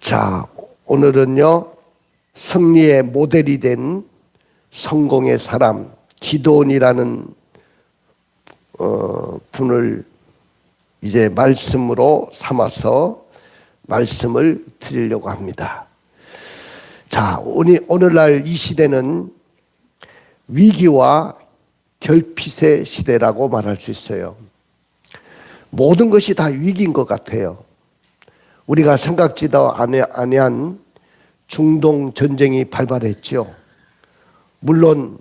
자, 오늘은요, 승리의 모델이 된 성공의 사람, 기드온이라는 분을 이제 말씀으로 삼아서 말씀을 드리려고 합니다. 자, 오늘날 이 시대는 위기와 결핍의 시대라고 말할 수 있어요. 모든 것이 다 위기인 것 같아요. 우리가 생각지도 아니한 중동 전쟁이 발발했죠. 물론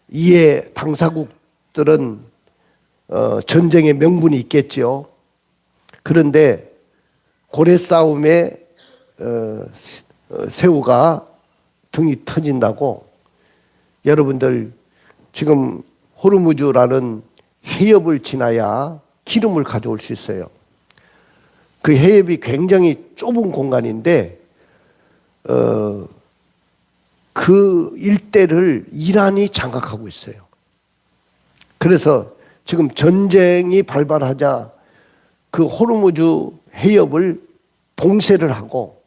이에 당사국들은 전쟁의 명분이 있겠죠. 그런데 고래 싸움에 새우가 등이 터진다고, 여러분들 지금 호르무즈라는 해협을 지나야 기름을 가져올 수 있어요. 그 해협이 굉장히 좁은 공간인데 그 일대를 이란이 장악하고 있어요. 그래서 지금 전쟁이 발발하자 그 호르무즈 해협을 봉쇄를 하고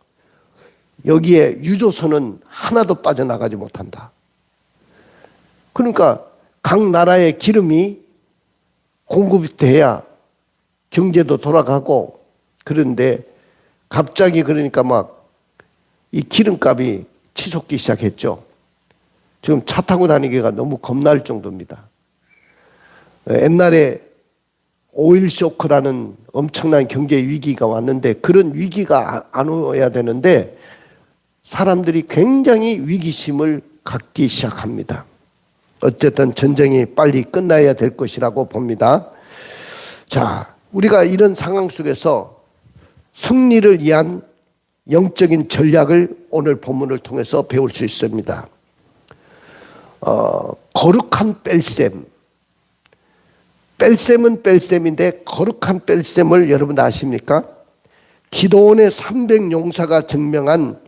여기에 유조선은 하나도 빠져나가지 못한다. 그러니까 각 나라의 기름이 공급이 돼야 경제도 돌아가고, 그런데 갑자기 그러니까 막 이 기름값이 치솟기 시작했죠. 지금 차 타고 다니기가 너무 겁날 정도입니다. 옛날에 오일 쇼크라는 엄청난 경제 위기가 왔는데 그런 위기가 안 와야 되는데 사람들이 굉장히 위기심을 갖기 시작합니다. 어쨌든 전쟁이 빨리 끝나야 될 것이라고 봅니다. 자, 우리가 이런 상황 속에서 승리를 위한 영적인 전략을 오늘 본문을 통해서 배울 수 있습니다. 거룩한 뺄셈. 뺄셈은 뺄셈인데 거룩한 뺄셈을 여러분 아십니까? 기드온의 300용사가 증명한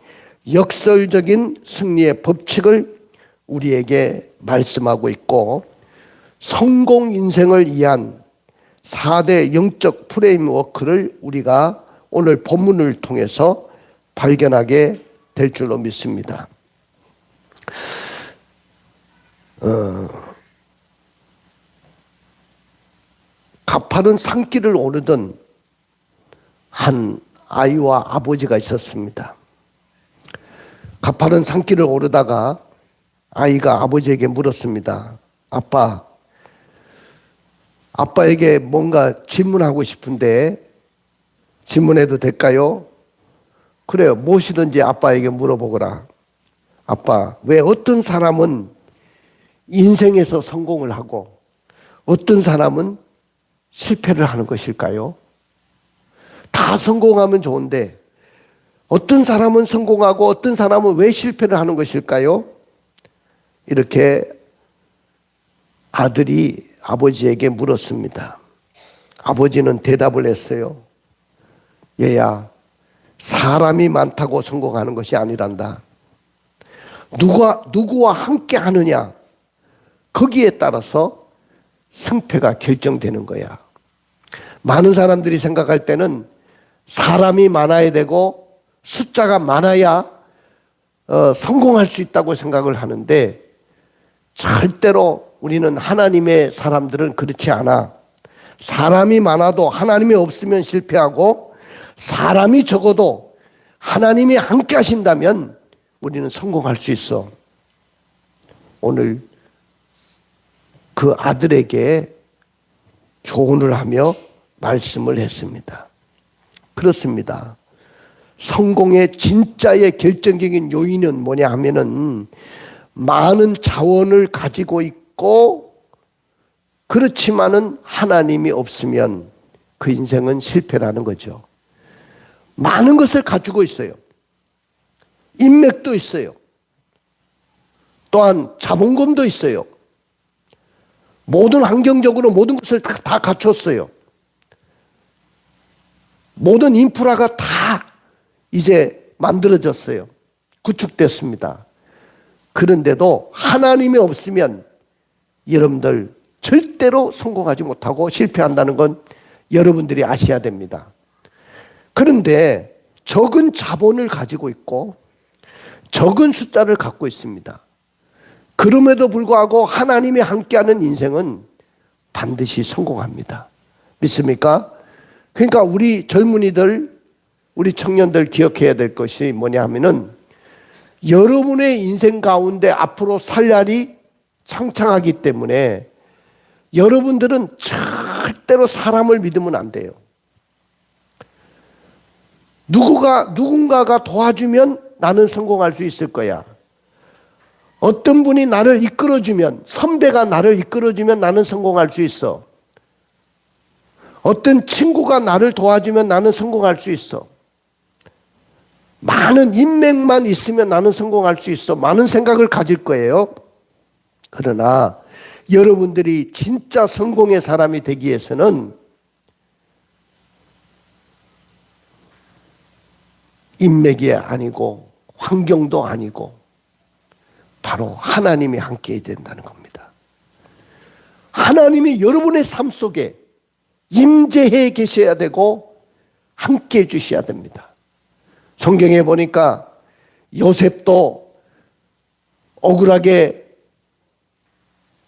역설적인 승리의 법칙을 우리에게 말씀하고 있고, 성공 인생을 위한 4대 영적 프레임워크를 우리가 오늘 본문을 통해서 발견하게 될 줄로 믿습니다. 가파른 산길을 오르던 한 아이와 아버지가 있었습니다. 가파른 산길을 오르다가 아이가 아버지에게 물었습니다. 아빠에게 뭔가 질문하고 싶은데 질문해도 될까요? 그래요. 무엇이든지 아빠에게 물어보거라. 아빠, 왜 어떤 사람은 인생에서 성공을 하고 어떤 사람은 실패를 하는 것일까요? 다 성공하면 좋은데 어떤 사람은 성공하고 어떤 사람은 왜 실패를 하는 것일까요? 이렇게 아들이 아버지에게 물었습니다. 아버지는 대답을 했어요. 얘야, 사람이 많다고 성공하는 것이 아니란다. 누구와 함께 하느냐, 거기에 따라서 승패가 결정되는 거야. 많은 사람들이 생각할 때는 사람이 많아야 되고 숫자가 많아야 성공할 수 있다고 생각을 하는데, 절대로 우리는 하나님의 사람들은 그렇지 않아. 사람이 많아도 하나님이 없으면 실패하고, 사람이 적어도 하나님이 함께 하신다면 우리는 성공할 수 있어. 오늘 그 아들에게 교훈을 하며 말씀을 했습니다. 그렇습니다. 성공의 진짜의 결정적인 요인은 뭐냐 하면은 많은 자원을 가지고 있고, 그렇지만은 하나님이 없으면 그 인생은 실패라는 거죠. 많은 것을 가지고 있어요. 인맥도 있어요. 또한 자본금도 있어요. 모든 환경적으로 모든 것을 다 갖췄어요. 모든 인프라가 다 이제 만들어졌어요. 구축됐습니다. 그런데도 하나님이 없으면 여러분들 절대로 성공하지 못하고 실패한다는 건 여러분들이 아셔야 됩니다. 그런데 적은 자본을 가지고 있고 적은 숫자를 갖고 있습니다. 그럼에도 불구하고 하나님이 함께하는 인생은 반드시 성공합니다. 믿습니까? 그러니까 우리 젊은이들, 우리 청년들 기억해야 될 것이 뭐냐 하면은 여러분의 인생 가운데 앞으로 살 날이 창창하기 때문에 여러분들은 절대로 사람을 믿으면 안 돼요. 누군가가 도와주면 나는 성공할 수 있을 거야. 어떤 분이 나를 이끌어주면, 선배가 나를 이끌어주면 나는 성공할 수 있어. 어떤 친구가 나를 도와주면 나는 성공할 수 있어. 많은 인맥만 있으면 나는 성공할 수 있어. 많은 생각을 가질 거예요. 그러나 여러분들이 진짜 성공의 사람이 되기 위해서는 인맥이 아니고 환경도 아니고 바로 하나님이 함께 해야 된다는 겁니다. 하나님이 여러분의 삶 속에 임재해 계셔야 되고 함께 해 주셔야 됩니다. 성경에 보니까 요셉도 억울하게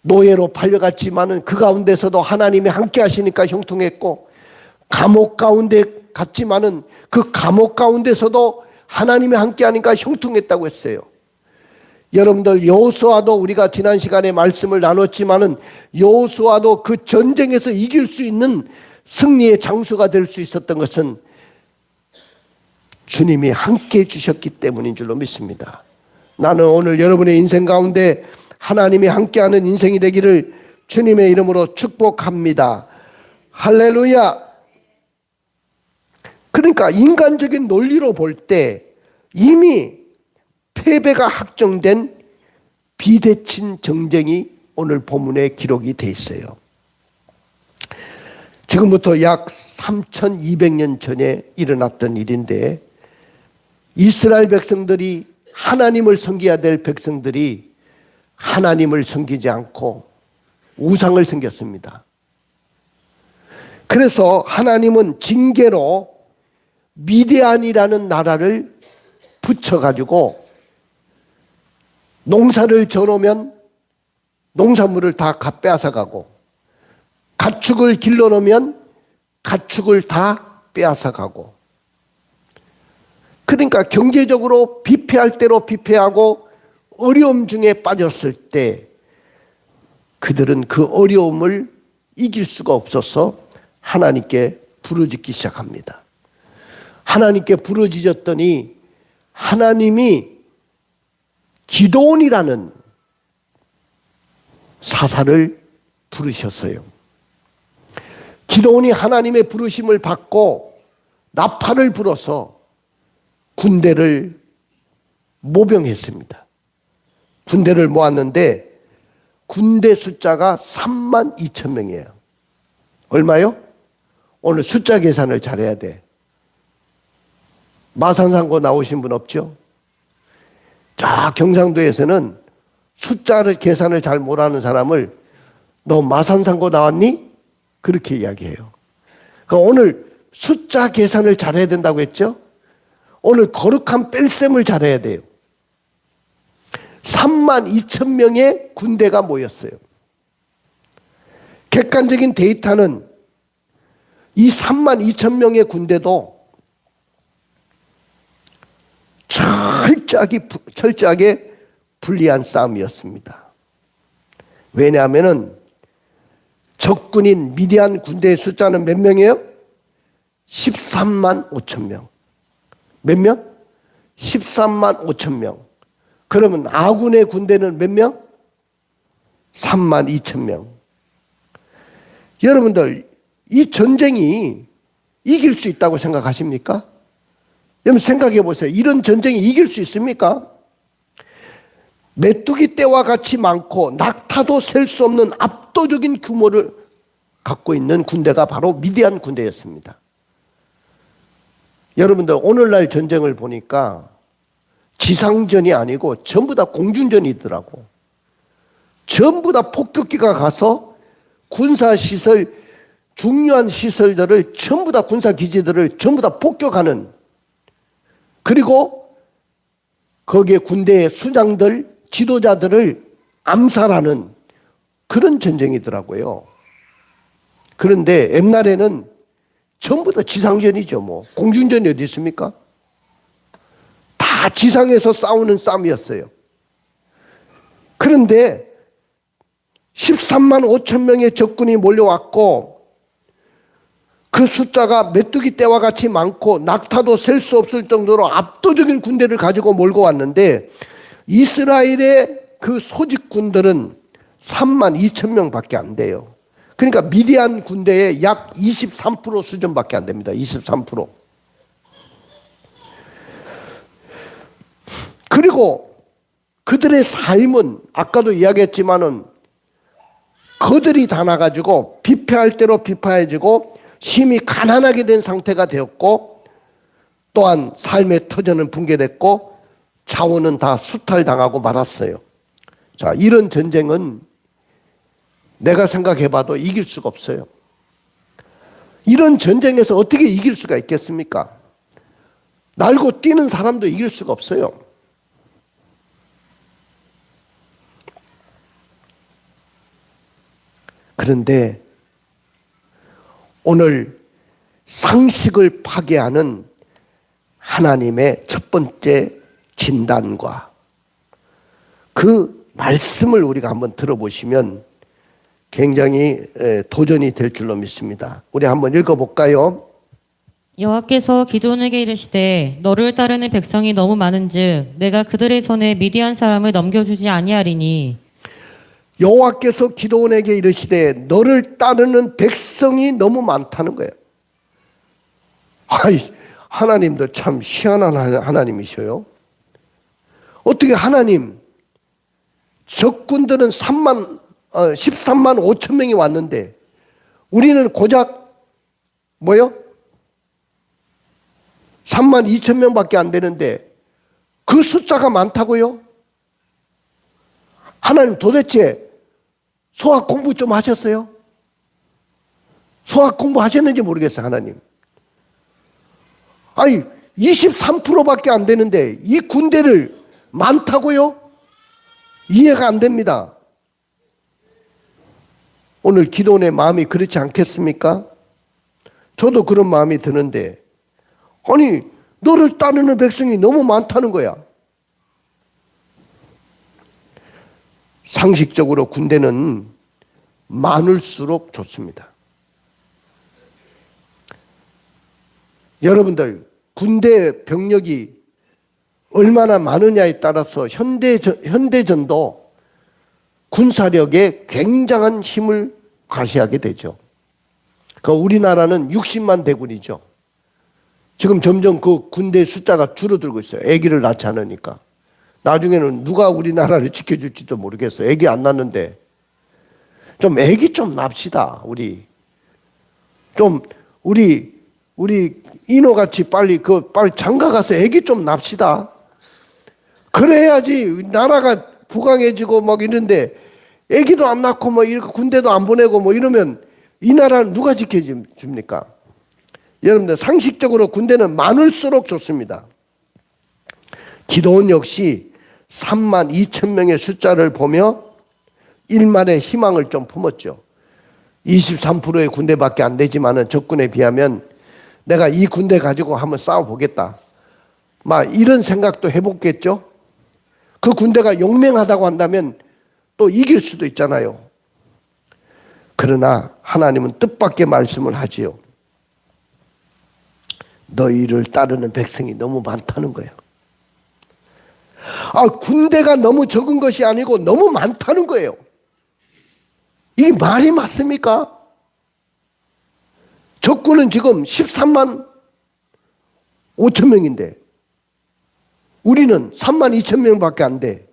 노예로 팔려갔지만은 그 가운데서도 하나님이 함께 하시니까 형통했고, 감옥 가운데 갔지만은 그 감옥 가운데서도 하나님이 함께 하니까 형통했다고 했어요. 여러분들, 여호수아도 우리가 지난 시간에 말씀을 나눴지만은 여호수아도 그 전쟁에서 이길 수 있는 승리의 장수가 될 수 있었던 것은 주님이 함께 해주셨기 때문인 줄로 믿습니다. 나는 오늘 여러분의 인생 가운데 하나님이 함께하는 인생이 되기를 주님의 이름으로 축복합니다. 할렐루야. 그러니까 인간적인 논리로 볼 때 이미 패배가 확정된 비대칭 정쟁이 오늘 본문에 기록이 돼 있어요. 지금부터 약 3200년 전에 일어났던 일인데, 이스라엘 백성들이, 하나님을 섬겨야 될 백성들이 하나님을 섬기지 않고 우상을 섬겼습니다. 그래서 하나님은 징계로 미디안이라는 나라를 붙여가지고 농사를 져놓으면 농산물을 다 빼앗아가고, 가축을 길러놓으면 가축을 다 빼앗아가고, 그러니까 경제적으로 비패할 대로 비패하고 어려움 중에 빠졌을 때 그들은 그 어려움을 이길 수가 없어서 하나님께 부르짖기 시작합니다. 하나님께 부르짖었더니 하나님이 기드온이라는 사사를 부르셨어요. 기드온이 하나님의 부르심을 받고 나팔을 불어서 군대를 모병했습니다. 군대를 모았는데 군대 숫자가 32,000명이에요. 얼마요? 오늘 숫자 계산을 잘해야 돼. 마산상고 나오신 분 없죠? 자, 경상도에서는 숫자를 계산을 잘 못하는 사람을 너 마산상고 나왔니? 그렇게 이야기해요. 그러니까 오늘 숫자 계산을 잘해야 된다고 했죠? 오늘 거룩한 뺄셈을 잘해야 돼요. 32,000명의 군대가 모였어요. 객관적인 데이터는 이 32,000명의 군대도 철저하게 불리한 싸움이었습니다. 왜냐하면 적군인 미디안 군대의 숫자는 몇 명이에요? 13만 5천 명. 몇 명? 13만 5천 명. 그러면 아군의 군대는 몇 명? 3만 2천 명. 여러분들, 이 전쟁이 이길 수 있다고 생각하십니까? 여러분 생각해 보세요. 이런 전쟁이 이길 수 있습니까? 메뚜기 떼와 같이 많고 낙타도 셀 수 없는 압도적인 규모를 갖고 있는 군대가 바로 미디안 군대였습니다. 여러분들, 오늘날 전쟁을 보니까 지상전이 아니고 전부 다 공중전이더라고. 전부 다 폭격기가 가서 군사시설, 중요한 시설들을 전부 다, 군사기지들을 전부 다 폭격하는 그리고 거기에 군대의 수장들, 지도자들을 암살하는 그런 전쟁이더라고요. 그런데 옛날에는 전부 다 지상전이죠. 뭐 공중전이 어디 있습니까? 다 지상에서 싸우는 싸움이었어요. 그런데 13만 5천 명의 적군이 몰려왔고 그 숫자가 메뚜기 떼와 같이 많고 낙타도 셀 수 없을 정도로 압도적인 군대를 가지고 몰고 왔는데 이스라엘의 그 소집군들은 3만 2천 명밖에 안 돼요. 그러니까 미디안 군대의 약 23% 수준밖에 안 됩니다. 23%. 그리고 그들의 삶은 아까도 이야기했지만은 그들이 다 나가지고 비패할 대로 비패해지고 심히 가난하게 된 상태가 되었고 또한 삶의 터전은 붕괴됐고 자원은 다 수탈당하고 말았어요. 자, 이런 전쟁은 내가 생각해봐도 이길 수가 없어요. 이런 전쟁에서 어떻게 이길 수가 있겠습니까? 날고 뛰는 사람도 이길 수가 없어요. 그런데 오늘 상식을 파괴하는 하나님의 첫 번째 진단과 그 말씀을 우리가 한번 들어보시면 굉장히 도전이 될 줄로 믿습니다. 우리 한번 읽어볼까요? 여호와께서 기드온에게 이르시되 너를 따르는 백성이 너무 많은즉 내가 그들의 손에 미디안 사람을 넘겨주지 아니하리니 여호와께서 기드온에게 이르시되 너를 따르는 백성이 너무 많다는 거예요. 아이, 하나님도 참 희한한 하나님이셔요. 어떻게 하나님 적군들은 13만 5천 명이 왔는데 우리는 고작 뭐요? 3만 2천 명밖에 안 되는데 그 숫자가 많다고요? 하나님 도대체 수학 공부 좀 하셨어요? 수학 공부 하셨는지 모르겠어요, 하나님. 아니, 23%밖에 안 되는데 이 군대를 많다고요? 이해가 안 됩니다. 오늘 기도원의 마음이 그렇지 않겠습니까? 저도 그런 마음이 드는데 아니, 너를 따르는 백성이 너무 많다는 거야. 상식적으로 군대는 많을수록 좋습니다. 여러분들, 군대 병력이 얼마나 많으냐에 따라서 현대전도 군사력에 굉장한 힘을 과시하게 되죠. 그 우리나라는 60만 대군이죠. 지금 점점 그 군대 숫자가 줄어들고 있어요. 아기를 낳지 않으니까. 나중에는 누가 우리나라를 지켜줄지도 모르겠어요. 아기 안 낳는데. 좀 아기 좀 납시다, 우리. 좀, 우리 인호같이 빨리 장가 가서 아기 좀 납시다. 그래야지 나라가 부강해지고 막 이런데 아기도 안 낳고 뭐 이렇게 군대도 안 보내고 뭐 이러면 이 나라는 누가 지켜줍니까? 여러분들 상식적으로 군대는 많을수록 좋습니다. 기도원 역시 3만 2천 명의 숫자를 보며 일말의 희망을 좀 품었죠. 23%의 군대밖에 안 되지만은 적군에 비하면 내가 이 군대 가지고 한번 싸워보겠다. 막 이런 생각도 해보겠죠. 그 군대가 용맹하다고 한다면 또 이길 수도 있잖아요. 그러나 하나님은 뜻밖의 말씀을 하지요. 너희를 따르는 백성이 너무 많다는 거예요. 군대가 너무 적은 것이 아니고 너무 많다는 거예요. 이게 말이 맞습니까? 적군은 지금 13만 5천 명인데 우리는 3만 2천 명밖에 안 돼.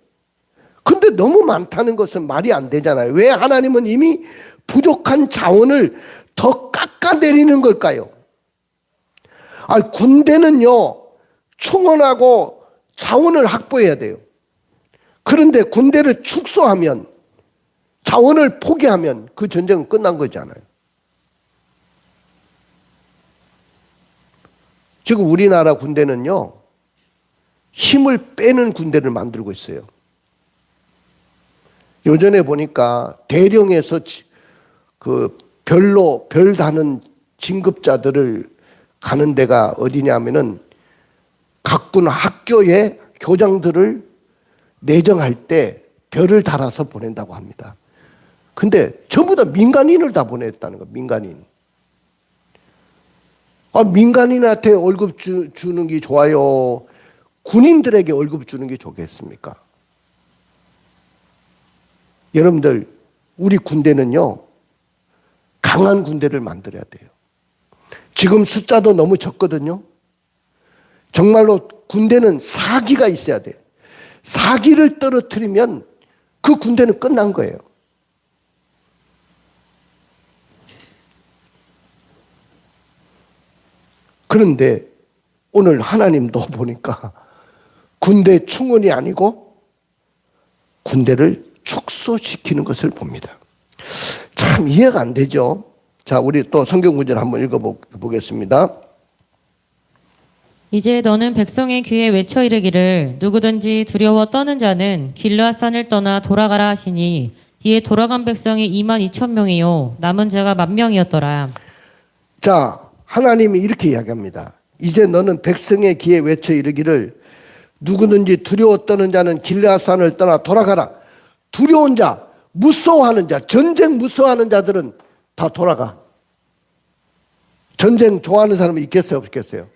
근데 너무 많다는 것은 말이 안 되잖아요. 왜 하나님은 이미 부족한 자원을 더 깎아내리는 걸까요? 군대는요, 충원하고 자원을 확보해야 돼요. 그런데 군대를 축소하면, 자원을 포기하면 그 전쟁은 끝난 거잖아요. 지금 우리나라 군대는요, 힘을 빼는 군대를 만들고 있어요. 요전에 보니까 대령에서 그 별 다는 진급자들을 가는 데가 어디냐면은 각군 학교에 교장들을 내정할 때 별을 달아서 보낸다고 합니다. 근데 전부 다 민간인을 다 보냈다는 거예요. 민간인. 민간인한테 월급 주는 게 좋아요? 군인들에게 월급 주는 게 좋겠습니까? 여러분들, 우리 군대는요, 강한 군대를 만들어야 돼요. 지금 숫자도 너무 적거든요. 정말로 군대는 사기가 있어야 돼요. 사기를 떨어뜨리면 그 군대는 끝난 거예요. 그런데 오늘 하나님도 보니까 군대 충원이 아니고 군대를 축소시키는 것을 봅니다. 참 이해가 안 되죠. 자, 우리 또 성경 구절 한번 읽어보겠습니다. 이제 너는 백성의 귀에 외쳐 이르기를 누구든지 두려워 떠는 자는 길르앗산을 떠나 돌아가라 하시니 이에 돌아간 백성이 22,000명이요 남은 자가 10,000명이었더라. 자, 하나님이 이렇게 이야기합니다. 이제 너는 백성의 귀에 외쳐 이르기를 누구든지 두려워 떠는 자는 길르앗산을 떠나 돌아가라. 두려운 자, 무서워하는 자, 전쟁 무서워하는 자들은 다 돌아가. 전쟁 좋아하는 사람이 있겠어요, 없겠어요?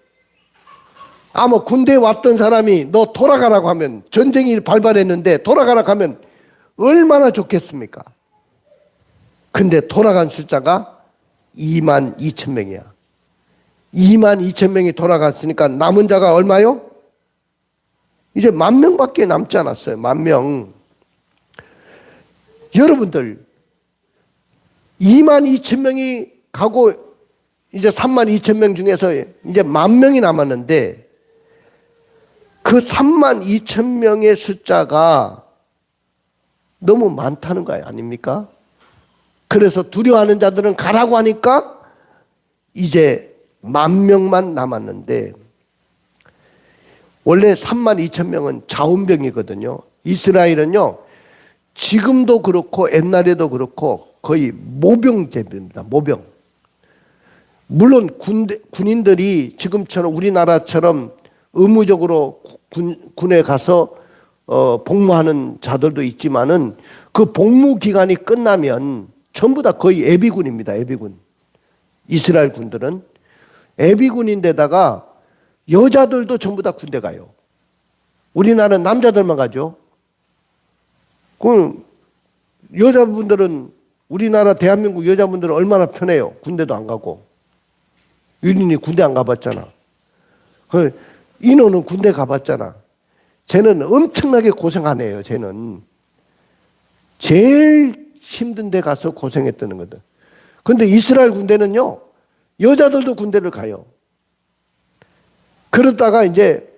아마 군대에 왔던 사람이 너 돌아가라고 하면, 전쟁이 발발했는데 돌아가라고 하면 얼마나 좋겠습니까? 근데 돌아간 숫자가 22,000명이야. 22,000명이 돌아갔으니까 남은 자가 얼마요? 이제 10,000명밖에 남지 않았어요. 10,000명. 여러분들, 22,000명이 가고 이제 32,000명 중에서 이제 10,000명이 남았는데 그 32,000명의 숫자가 너무 많다는 거 아닙니까? 그래서 두려워하는 자들은 가라고 하니까 이제 10,000명만 남았는데, 원래 32,000명은 자원병이거든요. 이스라엘은요, 지금도 그렇고 옛날에도 그렇고 거의 모병제입니다. 모병. 물론 군인들이 지금처럼 우리나라처럼 의무적으로 군에 가서 복무하는 자들도 있지만은 그 복무 기간이 끝나면 전부 다 거의 예비군입니다. 예비군. 이스라엘 군들은 예비군인데다가 여자들도 전부 다 군대 가요. 우리나라는 남자들만 가죠. 그 여자분들은, 우리나라 대한민국 여자분들은 얼마나 편해요. 군대도 안 가고. 유린이 군대 안 가봤잖아. 인호는 군대 가봤잖아. 쟤는 엄청나게 고생하네요. 쟤는 제일 힘든 데 가서 고생했다는 거든. 근데 이스라엘 군대는요, 여자들도 군대를 가요. 그러다가 이제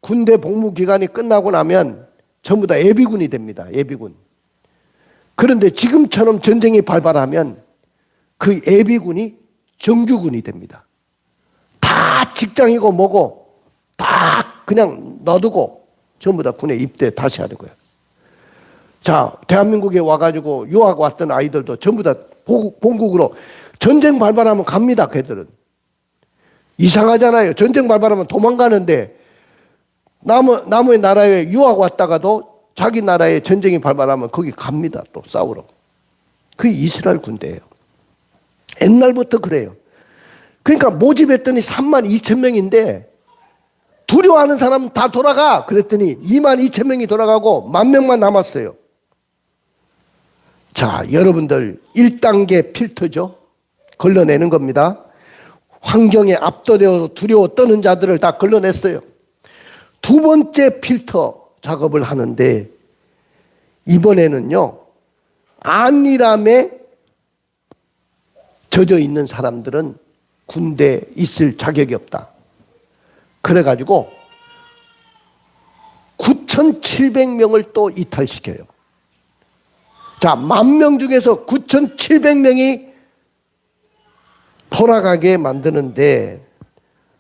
군대 복무 기간이 끝나고 나면 전부 다 예비군이 됩니다. 예비군. 그런데 지금처럼 전쟁이 발발하면 그 예비군이 정규군이 됩니다. 다 직장이고 뭐고 다 그냥 놔두고 전부 다 군에 입대 다시 하는 거예요. 자, 대한민국에 와가지고 유학 왔던 아이들도 전부 다 본국으로 전쟁 발발하면 갑니다. 걔들은. 이상하잖아요. 전쟁 발발하면 도망가는데 남의 나라에 유학 왔다가도 자기 나라에 전쟁이 발발하면 거기 갑니다. 또 싸우러. 그게 이스라엘 군대예요. 옛날부터 그래요. 그러니까 모집했더니 32,000명인데 두려워하는 사람은 다 돌아가. 그랬더니 22,000명이 돌아가고 10,000명만 남았어요. 자, 여러분들 1단계 필터죠. 걸러내는 겁니다. 환경에 압도되어 두려워 떠는 자들을 다 걸러냈어요. 두 번째 필터 작업을 하는데, 이번에는요, 안일함에 젖어 있는 사람들은 군대에 있을 자격이 없다. 그래가지고 9,700명을 또 이탈시켜요. 자, 10,000명 중에서 9,700명이 돌아가게 만드는데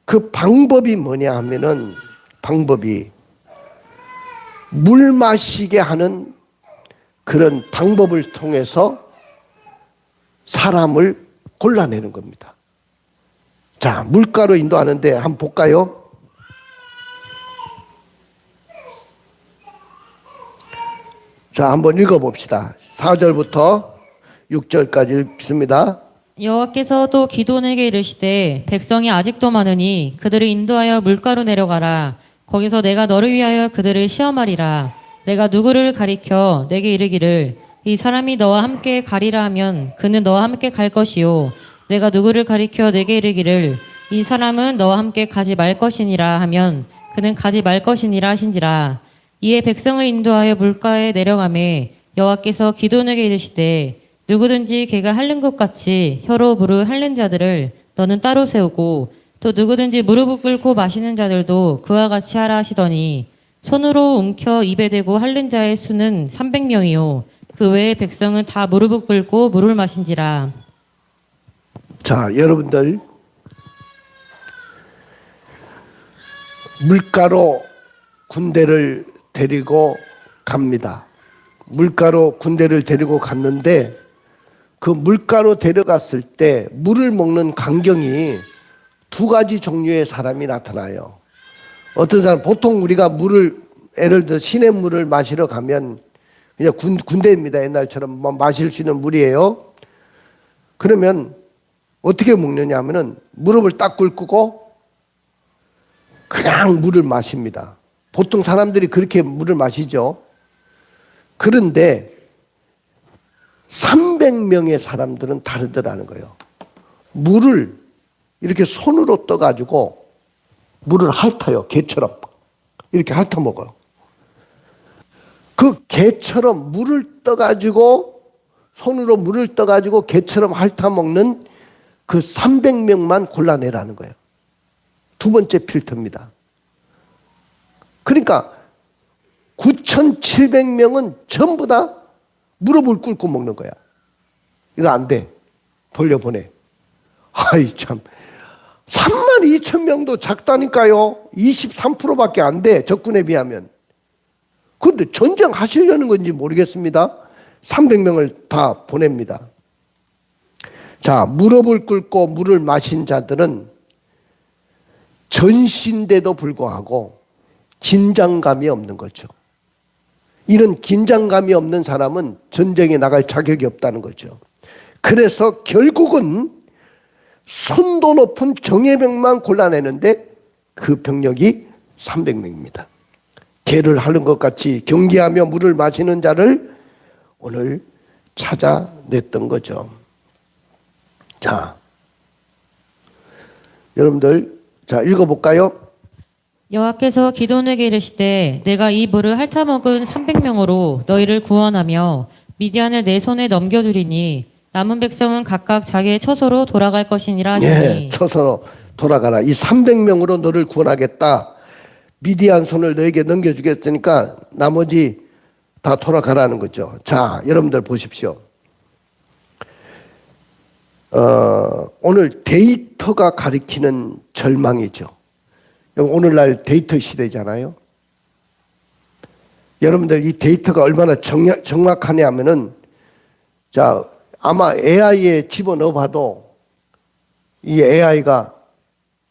그 방법이 뭐냐 하면은, 방법이 물 마시게 하는 그런 방법을 통해서 사람을 골라내는 겁니다. 자, 물가로 인도하는데 한번 볼까요? 자, 한번 읽어봅시다. 4절부터 6절까지 읽습니다. 여호와께서 또 기드온에게 이르시되 백성이 아직도 많으니 그들을 인도하여 물가로 내려가라. 거기서 내가 너를 위하여 그들을 시험하리라. 내가 누구를 가리켜 내게 이르기를 이 사람이 너와 함께 가리라 하면 그는 너와 함께 갈 것이요 내가 누구를 가리켜 내게 이르기를 이 사람은 너와 함께 가지 말 것이니라 하면 그는 가지 말 것이니라 하신지라. 이에 백성을 인도하여 물가에 내려가매 여호와께서 기드온에게 이르시되 누구든지 걔가 핥는 것 같이 혀로 물을 핥는 자들을 너는 따로 세우고 또 누구든지 무릎을 꿇고 마시는 자들도 그와 같이 하라 하시더니 손으로 움켜 입에 대고 핥는 자의 수는 300명이요 그 외의 백성은 다 무릎을 꿇고 물을 마신지라. 자, 여러분들 물가로 군대를 데리고 갑니다. 물가로 군대를 데리고 갔는데 그 물가로 데려갔을 때 물을 먹는 광경이 두 가지 종류의 사람이 나타나요. 어떤 사람, 보통 우리가 물을, 예를 들어 시냇물을 마시러 가면 그냥 군대입니다. 옛날처럼 뭐 마실 수 있는 물이에요. 그러면 어떻게 먹느냐 하면은 무릎을 딱 꿇고 그냥 물을 마십니다. 보통 사람들이 그렇게 물을 마시죠. 그런데 300명의 사람들은 다르더라는 거예요. 물을 이렇게 손으로 떠가지고 물을 핥아요. 개처럼. 이렇게 핥아 먹어요. 그 개처럼 물을 떠가지고 손으로 물을 떠가지고 개처럼 핥아 먹는 그 300명만 골라내라는 거예요. 두 번째 필터입니다. 그러니까 9,700명은 전부 다 무릎을 꿇고 먹는 거야. 이거 안 돼. 돌려보내. 아이 참. 32,000명도 작다니까요. 23%밖에 안 돼. 적군에 비하면. 그런데 전쟁하시려는 건지 모르겠습니다. 300명을 다 보냅니다. 자, 무릎을 꿇고 물을 마신 자들은 전시인데도 불구하고 긴장감이 없는 거죠. 이런 긴장감이 없는 사람은 전쟁에 나갈 자격이 없다는 거죠. 그래서 결국은 순도 높은 정예병만 골라내는데 그 병력이 300명입니다. 개를 하는 것 같이 경계하며 물을 마시는 자를 오늘 찾아냈던 거죠. 자, 여러분들, 자, 읽어볼까요? 여호와께서 기드온에게 이르시되 내가 이 물을 핥아먹은 300명으로 너희를 구원하며 미디안을 내 손에 넘겨주리니 남은 백성은 각각 자기의 처소로 돌아갈 것이니라 하시니. 예, 처소로 돌아가라. 이 300명으로 너를 구원하겠다. 미디안 손을 너에게 넘겨주겠으니까 나머지 다 돌아가라는 거죠. 자, 여러분들 보십시오. 오늘 데이터가 가리키는 절망이죠. 오늘날 데이터 시대잖아요. 여러분들 이 데이터가 얼마나 정확하냐 하면은, 자, 아마 AI에 집어넣어 봐도 이 AI가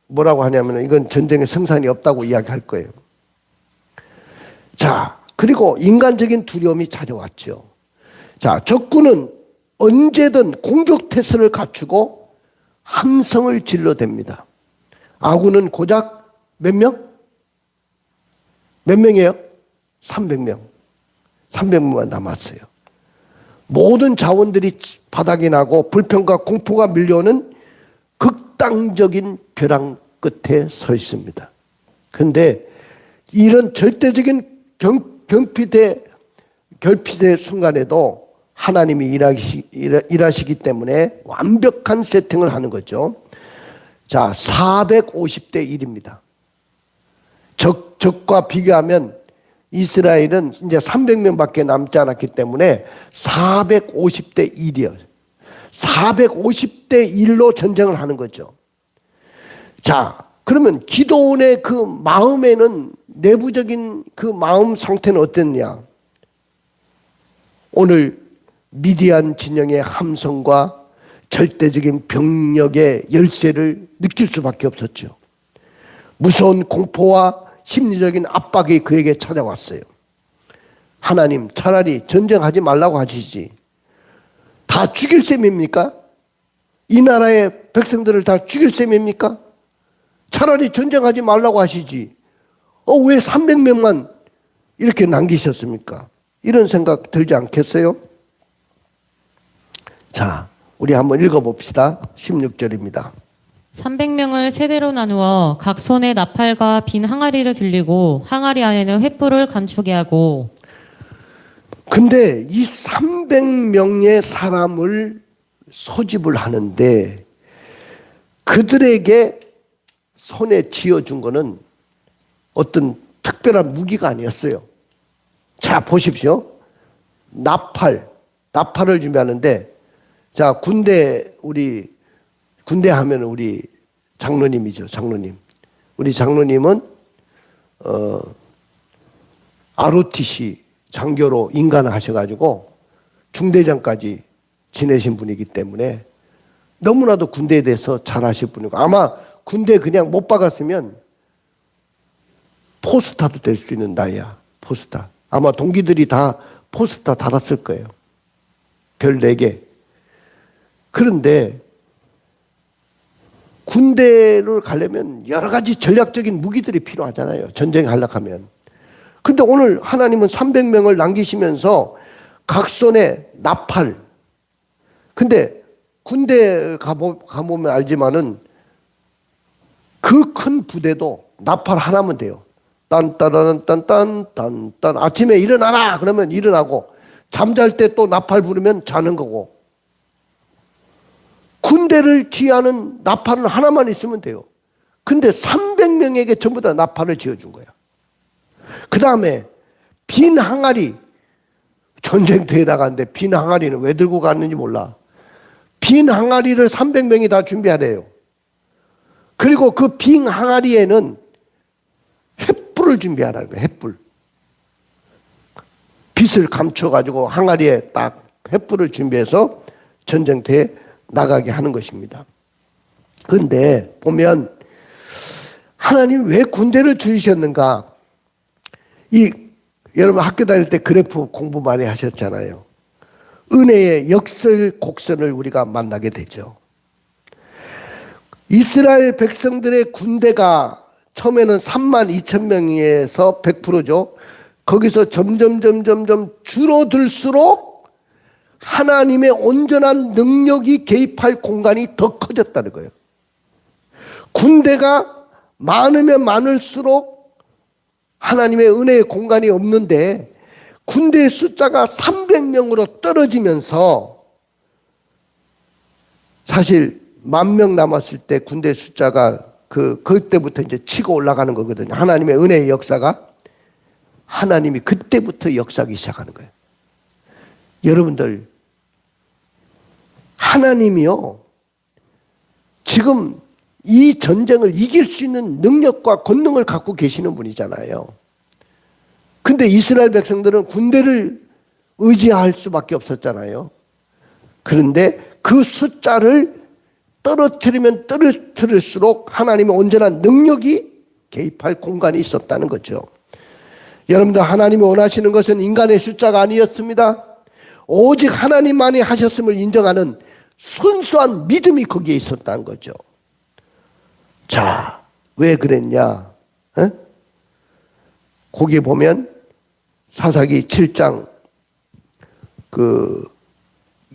뭐라고 하냐면 이건 전쟁의 승산이 없다고 이야기할 거예요. 자, 그리고 인간적인 두려움이 찾아왔죠. 자, 적군은 언제든 공격 태세를 갖추고 함성을 질러댑니다. 아군은 고작 몇 명? 몇 명이에요? 300명. 300명만 남았어요. 모든 자원들이 바닥이 나고 불평과 공포가 밀려오는 극단적인 벼랑 끝에 서 있습니다. 그런데 이런 절대적인 결핍의 순간에도 하나님이 일하시기 때문에 완벽한 세팅을 하는 거죠. 자, 450대 1입니다. 적과 비교하면 이스라엘은 이제 300명밖에 남지 않았기 때문에 450대 1이요. 450대 1로 전쟁을 하는 거죠. 자, 그러면 기도원의 그 마음에는 내부적인 그 마음 상태는 어땠냐? 오늘 미디안 진영의 함성과 절대적인 병력의 열세를 느낄 수밖에 없었죠. 무서운 공포와 심리적인 압박이 그에게 찾아왔어요. 하나님, 차라리 전쟁하지 말라고 하시지. 다 죽일 셈입니까? 이 나라의 백성들을 다 죽일 셈입니까? 차라리 전쟁하지 말라고 하시지. 왜 300명만 이렇게 남기셨습니까? 이런 생각 들지 않겠어요? 자, 우리 한번 읽어봅시다. 16절입니다. 300명을 세대로 나누어 각 손에 나팔과 빈 항아리를 들리고 항아리 안에는 횃불을 감추게 하고. 근데 이 300명의 사람을 소집을 하는데 그들에게 손에 쥐어준 거는 어떤 특별한 무기가 아니었어요. 자, 보십시오. 나팔을 준비하는데, 자, 군대 하면 우리 장로님이죠, 장로님. 우리 장로님은, ROTC 장교로 인간을 하셔가지고 중대장까지 지내신 분이기 때문에 너무나도 군대에 대해서 잘 아실 분이고, 아마 군대 그냥 못 박았으면 포스타도 될 수 있는 나이야. 포스타. 아마 동기들이 다 포스타 달았을 거예요. 별 4개. 그런데 군대를 가려면 여러 가지 전략적인 무기들이 필요하잖아요. 전쟁에 가려면. 근데 오늘 하나님은 300명을 남기시면서 각 손에 나팔. 근데 군대 가보면 알지만은 그 큰 부대도 나팔 하나면 돼요. 딴따란딴딴딴딴 아침에 일어나라 그러면 일어나고 잠잘 때 또 나팔 부르면 자는 거고. 군대를 지휘하는 나팔은 하나만 있으면 돼요. 근데 300명에게 전부 다 나팔을 지어준 거야. 그 다음에 빈 항아리, 전쟁터에 나갔는데 빈 항아리는 왜 들고 갔는지 몰라. 빈 항아리를 300명이 다 준비하래요. 그리고 그 빈 항아리에는 횃불을 준비하라는 거예요. 횃불. 빛을 감춰가지고 항아리에 딱 횃불을 준비해서 전쟁터에 나가게 하는 것입니다. 그런데 보면 하나님 왜 군대를 주셨는가? 여러분 학교 다닐 때 그래프 공부 많이 하셨잖아요. 은혜의 역설곡선을 우리가 만나게 되죠. 이스라엘 백성들의 군대가 처음에는 32,000명에서 100%죠. 거기서 점점 줄어들수록 하나님의 온전한 능력이 개입할 공간이 더 커졌다는 거예요. 군대가 많으면 많을수록 하나님의 은혜의 공간이 없는데 군대의 숫자가 300명으로 떨어지면서 사실 10,000명 남았을 때 군대 숫자가 그때부터 이제 치고 올라가는 거거든요. 하나님의 은혜의 역사가 하나님이 그때부터 역사하기 시작하는 거예요. 여러분들 하나님이요 지금 이 전쟁을 이길 수 있는 능력과 권능을 갖고 계시는 분이잖아요. 근데 이스라엘 백성들은 군대를 의지할 수밖에 없었잖아요. 그런데 그 숫자를 떨어뜨리면 떨어뜨릴수록 하나님의 온전한 능력이 개입할 공간이 있었다는 거죠. 여러분들 하나님이 원하시는 것은 인간의 숫자가 아니었습니다. 오직 하나님만이 하셨음을 인정하는 순수한 믿음이 거기에 있었다는 거죠. 자, 왜 그랬냐? 거기에 보면 사사기 7장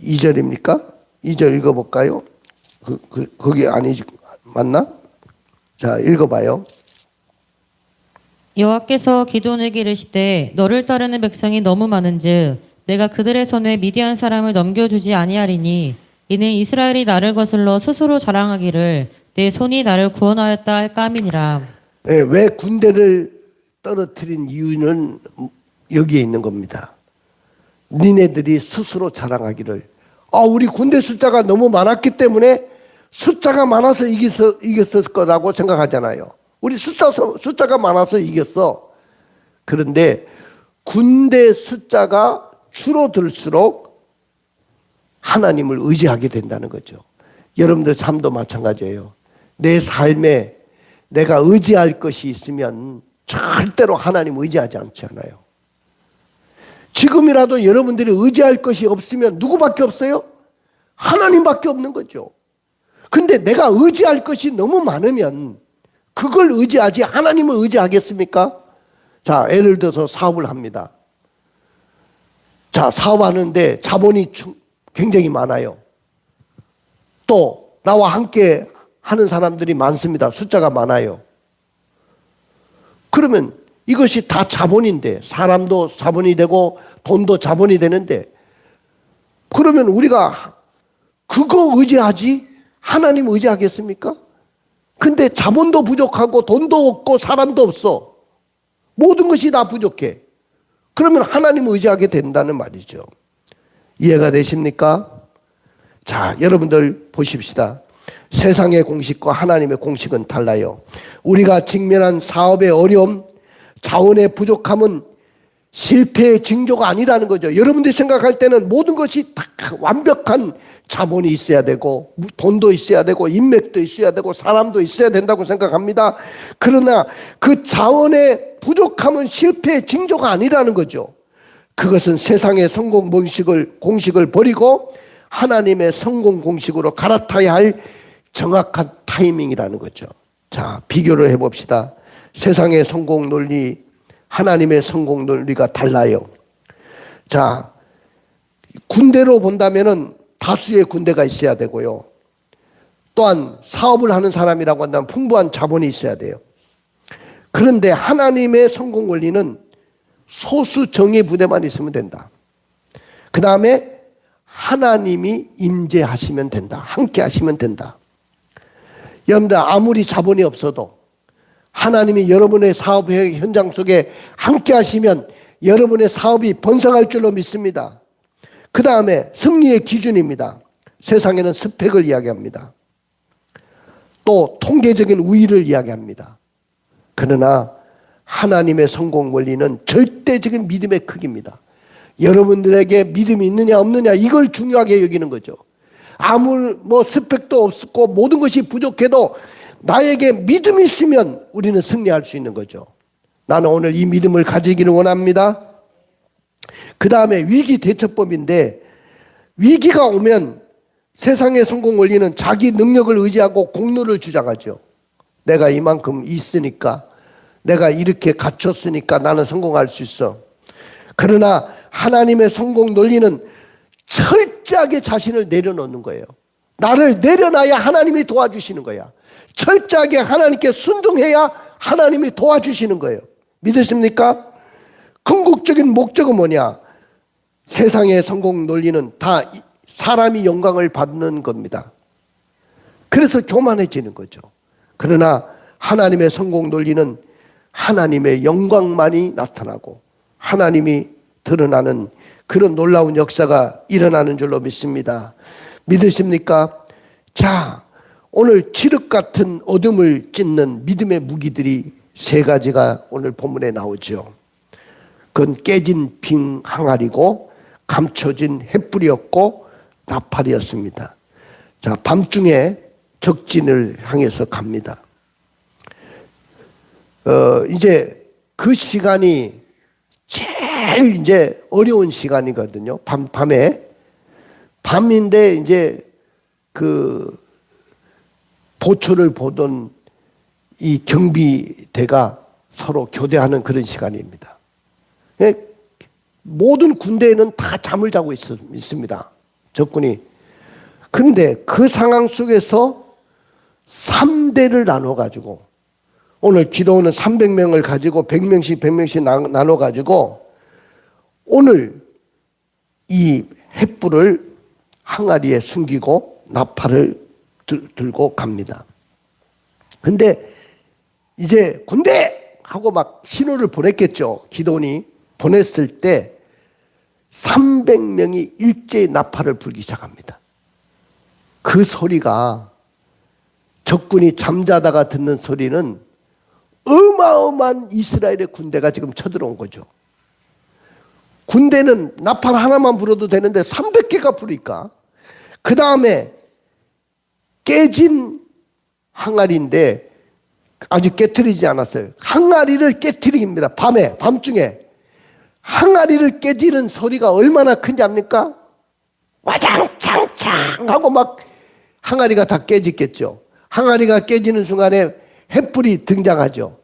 2절입니까? 2절 읽어볼까요? 거기 아니지 맞나? 자, 읽어봐요. 여호와께서 기드온에게 이르시되 너를 따르는 백성이 너무 많은즉 내가 그들의 손에 미디안 사람을 넘겨주지 아니하리니 이는 이스라엘이 나를 거슬러 스스로 자랑하기를 내 손이 나를 구원하였다 할까 함이니라. 네, 왜 군대를 떨어뜨린 이유는 여기에 있는 겁니다. 니네들이 스스로 자랑하기를 우리 군대 숫자가 너무 많았기 때문에 숫자가 많아서 이겼을 거라고 생각하잖아요. 우리 숫자가 많아서 이겼어. 그런데 군대 숫자가 줄어들수록 하나님을 의지하게 된다는 거죠. 여러분들 삶도 마찬가지예요. 내 삶에 내가 의지할 것이 있으면 절대로 하나님 의지하지 않잖아요. 지금이라도 여러분들이 의지할 것이 없으면 누구밖에 없어요? 하나님밖에 없는 거죠. 근데 내가 의지할 것이 너무 많으면 그걸 의지하지 하나님을 의지하겠습니까? 자, 예를 들어서 사업을 합니다. 자, 사업하는데 자본이 굉장히 많아요. 또 나와 함께 하는 사람들이 많습니다. 숫자가 많아요. 그러면 이것이 다 자본인데, 사람도 자본이 되고 돈도 자본이 되는데, 그러면 우리가 그거 의지하지 하나님 의지하겠습니까? 근데 자본도 부족하고 돈도 없고 사람도 없어. 모든 것이 다 부족해. 그러면 하나님 의지하게 된다는 말이죠. 이해가 되십니까? 자, 여러분들 보십시다. 세상의 공식과 하나님의 공식은 달라요. 우리가 직면한 사업의 어려움, 자원의 부족함은 실패의 징조가 아니라는 거죠. 여러분들이 생각할 때는 모든 것이 다 완벽한 자본이 있어야 되고 돈도 있어야 되고 인맥도 있어야 되고 사람도 있어야 된다고 생각합니다. 그러나 그 자원의 부족함은 실패의 징조가 아니라는 거죠. 그것은 세상의 성공 공식을 버리고 하나님의 성공 공식으로 갈아타야 할 정확한 타이밍이라는 거죠. 자, 비교를 해봅시다. 세상의 성공 논리, 하나님의 성공 논리가 달라요. 자, 군대로 본다면은 다수의 군대가 있어야 되고요. 또한 사업을 하는 사람이라고 한다면 풍부한 자본이 있어야 돼요. 그런데 하나님의 성공 원리는 소수 정예 부대만 있으면 된다. 그 다음에 하나님이 임재하시면 된다. 함께 하시면 된다. 여러분들 아무리 자본이 없어도 하나님이 여러분의 사업 현장 속에 함께 하시면 여러분의 사업이 번성할 줄로 믿습니다. 그 다음에 승리의 기준입니다. 세상에는 스펙을 이야기합니다. 또 통계적인 우위를 이야기합니다. 그러나 하나님의 성공 원리는 절대적인 믿음의 크기입니다. 여러분들에게 믿음이 있느냐 없느냐 이걸 중요하게 여기는 거죠. 아무 스펙도 없고 모든 것이 부족해도 나에게 믿음이 있으면 우리는 승리할 수 있는 거죠. 나는 오늘 이 믿음을 가지기를 원합니다. 그 다음에 위기 대처법인데, 위기가 오면 세상의 성공 원리는 자기 능력을 의지하고 공로를 주장하죠. 내가 이만큼 있으니까, 내가 이렇게 갖췄으니까 나는 성공할 수 있어. 그러나 하나님의 성공 논리는 철저하게 자신을 내려놓는 거예요. 나를 내려놔야 하나님이 도와주시는 거야. 철저하게 하나님께 순종해야 하나님이 도와주시는 거예요. 믿으십니까? 궁극적인 목적은 뭐냐? 세상의 성공 논리는 다 사람이 영광을 받는 겁니다. 그래서 교만해지는 거죠. 그러나 하나님의 성공 논리는 하나님의 영광만이 나타나고 하나님이 드러나는 그런 놀라운 역사가 일어나는 줄로 믿습니다. 믿으십니까? 자, 오늘 칠흑 같은 어둠을 찢는 믿음의 무기들이 세 가지가 오늘 본문에 나오죠. 그건 깨진 빙 항아리고 감춰진 횃불이었고 나팔이었습니다. 자, 밤중에 적진을 향해서 갑니다. 이제 그 시간이 제일 이제 어려운 시간이거든요. 밤인데 이제 그 보초를 보던 이 경비대가 서로 교대하는 그런 시간입니다. 모든 군대에는 다 잠을 자고 있습니다. 적군이. 그런데 그 상황 속에서 3대를 나눠가지고 오늘 기도원은 300명을 가지고 100명씩 나눠가지고 오늘 이 횃불을 항아리에 숨기고 나팔을 들고 갑니다. 근데 이제 군대! 하고 막 신호를 보냈겠죠. 기도원이 보냈을 때 300명이 일제히 나팔을 불기 시작합니다. 그 소리가 적군이 잠자다가 듣는 소리는 어마어마한 이스라엘의 군대가 지금 쳐들어온 거죠. 군대는 나팔 하나만 불어도 되는데 300개가 부르니까. 그 다음에 깨진 항아리인데 아직 깨트리지 않았어요. 항아리를 깨트립니다. 밤중에. 항아리를 깨지는 소리가 얼마나 큰지 압니까? 와장창창 하고 막 항아리가 다 깨지겠죠. 항아리가 깨지는 순간에 횃불이 등장하죠.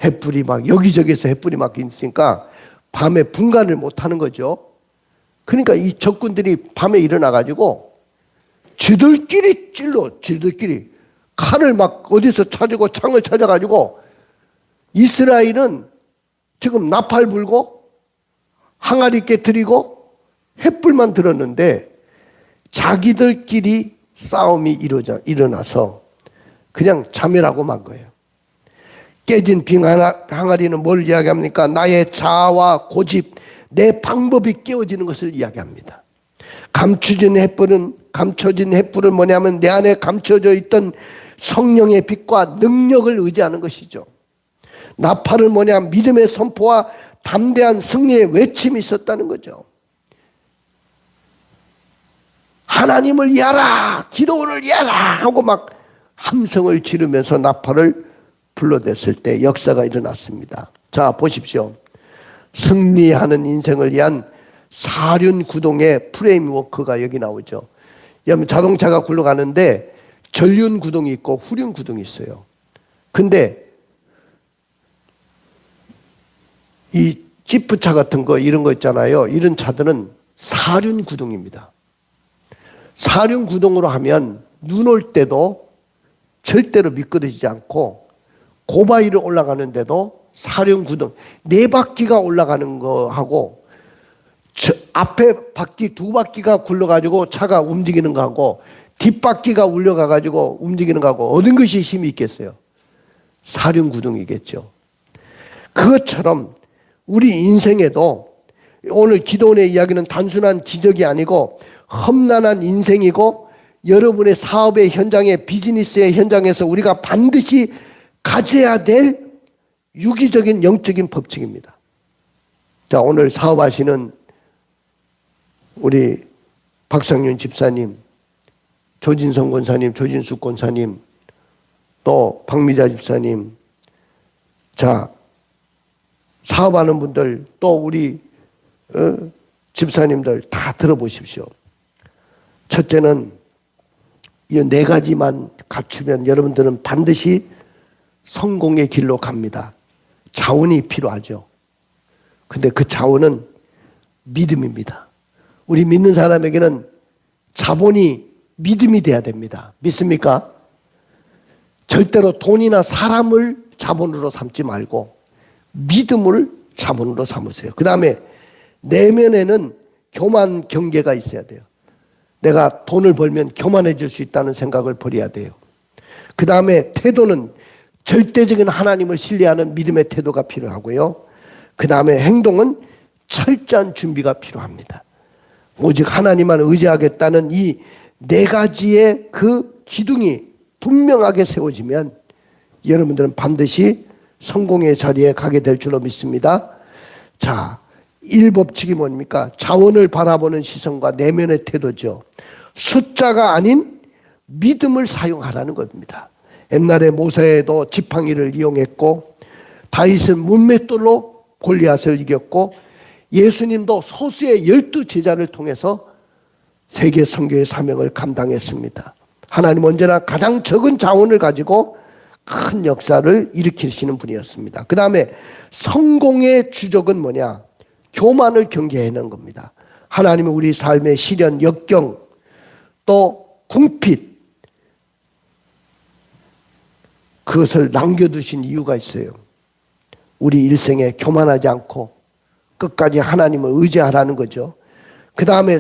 횃불이 막 여기저기서 횃불이 막 있으니까 밤에 분간을 못하는 거죠. 그러니까 이 적군들이 밤에 일어나가지고 지들끼리 칼을 막 어디서 찾고 창을 찾아가지고 이스라엘은 지금 나팔 불고 항아리 깨트리고 횃불만 들었는데 자기들끼리 싸움이 일어나서 그냥 자멸하고 만 거예요. 깨진 빈 항아리는 뭘 이야기합니까? 나의 자아와 고집, 내 방법이 깨어지는 것을 이야기합니다. 감춰진 횃불은 뭐냐면 내 안에 감춰져 있던 성령의 빛과 능력을 의지하는 것이죠. 나팔은 뭐냐? 믿음의 선포와 담대한 승리의 외침이 있었다는 거죠. 하나님을 이하라, 기도원을 이하라 하고 막 함성을 지르면서 나팔을 불러댔을 때 역사가 일어났습니다. 자, 보십시오. 승리하는 인생을 위한 사륜구동의 프레임워크가 여기 나오죠. 여러분, 자동차가 굴러가는데 전륜구동이 있고 후륜구동이 있어요. 근데 이 지프차 같은 거 이런 거 있잖아요. 이런 차들은 사륜구동입니다. 사륜구동으로 하면 눈 올 때도 절대로 미끄러지지 않고 고바위를 올라가는데도 사륜구동 4바퀴가 올라가는 거하고 앞에 바퀴 2바퀴가 굴러가지고 차가 움직이는 거하고 뒷바퀴가 울려가가지고 움직이는 거하고 어떤 것이 힘이 있겠어요? 사륜구동이겠죠. 그것처럼 우리 인생에도 오늘 기도원의 이야기는 단순한 기적이 아니고 험난한 인생이고 여러분의 사업의 현장에 비즈니스의 현장에서 우리가 반드시 가져야 될 유기적인 영적인 법칙입니다. 자, 오늘 사업하시는 우리 박상윤 집사님, 조진성 권사님, 조진수 권사님, 또 박미자 집사님, 자, 사업하는 분들, 또 우리 집사님들 다 들어보십시오. 첫째는 이 4가지만 갖추면 여러분들은 반드시 성공의 길로 갑니다. 자원이 필요하죠. 근데 그 자원은 믿음입니다. 우리 믿는 사람에게는 자본이 믿음이 돼야 됩니다. 믿습니까? 절대로 돈이나 사람을 자본으로 삼지 말고 믿음을 자본으로 삼으세요. 그 다음에 내면에는 교만 경계가 있어야 돼요. 내가 돈을 벌면 교만해질 수 있다는 생각을 버려야 돼요. 그 다음에 태도는 절대적인 하나님을 신뢰하는 믿음의 태도가 필요하고요. 그 다음에 행동은 철저한 준비가 필요합니다. 오직 하나님만 의지하겠다는 이 4가지의 그 기둥이 분명하게 세워지면 여러분들은 반드시 성공의 자리에 가게 될 줄로 믿습니다. 자, 1법칙이 뭡니까? 자원을 바라보는 시선과 내면의 태도죠. 숫자가 아닌 믿음을 사용하라는 겁니다. 옛날에 모세도 지팡이를 이용했고 다윗은 문맷돌로 골리앗을 이겼고 예수님도 소수의 12제자를 통해서 세계 선교의 사명을 감당했습니다. 하나님 언제나 가장 적은 자원을 가지고 큰 역사를 일으키시는 분이었습니다. 그 다음에 성공의 주적은 뭐냐? 교만을 경계하는 겁니다. 하나님은 우리 삶의 시련, 역경, 또 궁핍, 그것을 남겨두신 이유가 있어요. 우리 일생에 교만하지 않고 끝까지 하나님을 의지하라는 거죠. 그 다음에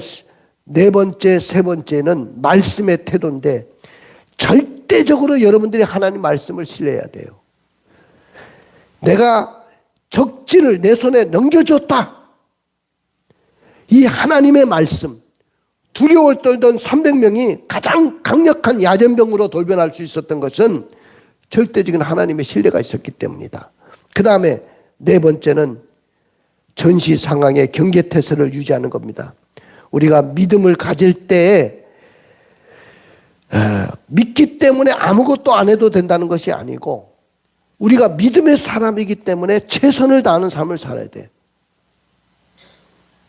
4번째, 3번째는 말씀의 태도인데 절대적으로 여러분들이 하나님 말씀을 신뢰해야 돼요. 내가 적진을 내 손에 넘겨줬다. 이 하나님의 말씀, 두려워 떨던 300명이 가장 강력한 야전병으로 돌변할 수 있었던 것은 절대적인 하나님의 신뢰가 있었기 때문이다. 그 다음에 네 번째는 전시 상황의 경계태세를 유지하는 겁니다. 우리가 믿음을 가질 때 믿기 때문에 아무것도 안 해도 된다는 것이 아니고 우리가 믿음의 사람이기 때문에 최선을 다하는 삶을 살아야 돼.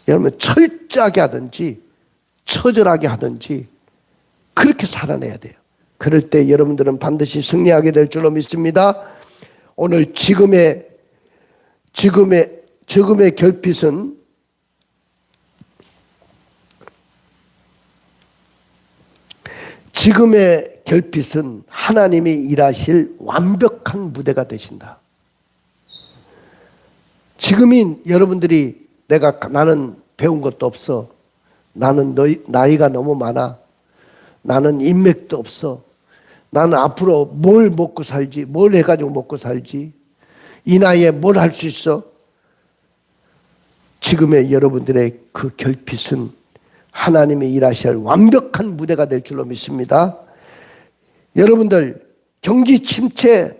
여러분 철저하게 하든지 처절하게 하든지 그렇게 살아내야 돼요. 그럴 때 여러분들은 반드시 승리하게 될 줄로 믿습니다. 오늘 지금의 결핍은 하나님이 일하실 완벽한 무대가 되신다. 지금인 여러분들이 나는 배운 것도 없어. 나는 나이가 너무 많아. 나는 인맥도 없어. 나는 앞으로 뭘 먹고 살지? 뭘 해가지고 먹고 살지? 이 나이에 뭘 할 수 있어? 지금의 여러분들의 그 결핍은 하나님이 일하실 완벽한 무대가 될 줄로 믿습니다. 여러분들 경기 침체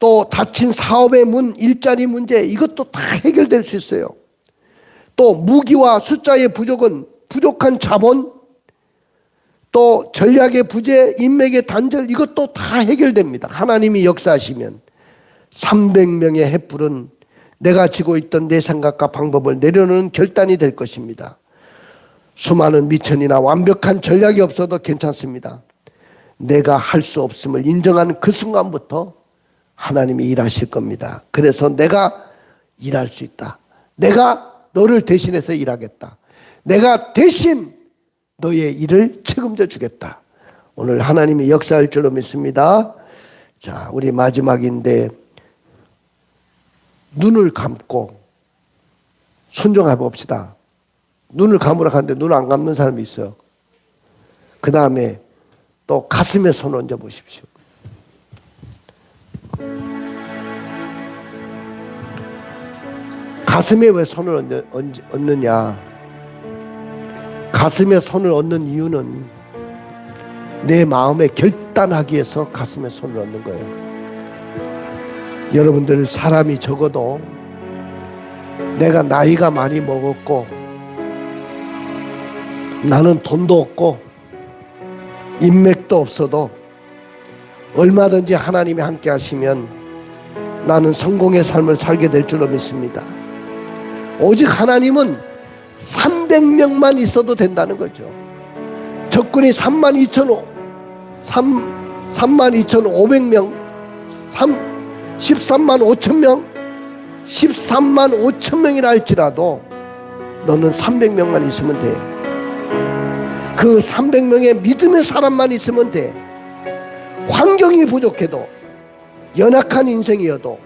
또 닫힌 사업의 문, 일자리 문제 이것도 다 해결될 수 있어요. 또 무기와 숫자의 부족은 부족한 자본 또 전략의 부재, 인맥의 단절 이것도 다 해결됩니다. 하나님이 역사하시면 300명의 횃불은 내가 지고 있던 내 생각과 방법을 내려놓는 결단이 될 것입니다. 수많은 미천이나 완벽한 전략이 없어도 괜찮습니다. 내가 할 수 없음을 인정하는 그 순간부터 하나님이 일하실 겁니다. 그래서 내가 일할 수 있다. 내가 너를 대신해서 일하겠다. 내가 대신 너의 일을 책임져 주겠다. 오늘 하나님이 역사할 줄로 믿습니다. 자, 우리 마지막인데 눈을 감고 순종해 봅시다. 눈을 감으라 하는데 눈을 안 감는 사람이 있어요. 그 다음에 또 가슴에 손 얹어 보십시오. 가슴에 왜 손을 얹느냐? 가슴에 손을 얹는 이유는 내 마음에 결단하기 위해서 가슴에 손을 얹는 거예요. 여러분들 사람이 적어도 내가 나이가 많이 먹었고 나는 돈도 없고 인맥도 없어도 얼마든지 하나님이 함께 하시면 나는 성공의 삶을 살게 될 줄로 믿습니다. 오직 하나님은 300명만 있어도 된다는 거죠. 적군이 32,500명 13만 5천 명 13만 5천 명이라 할지라도 너는 300명만 있으면 돼. 그 300명의 믿음의 사람만 있으면 돼. 환경이 부족해도 연약한 인생이어도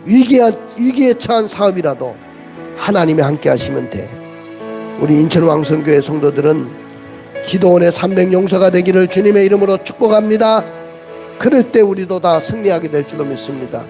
위기에 처한 사업이라도 하나님이 함께 하시면 돼. 우리 인천왕성교회 성도들은 기도원의 300 용서가 되기를 주님의 이름으로 축복합니다. 그럴 때 우리도 다 승리하게 될 줄로 믿습니다.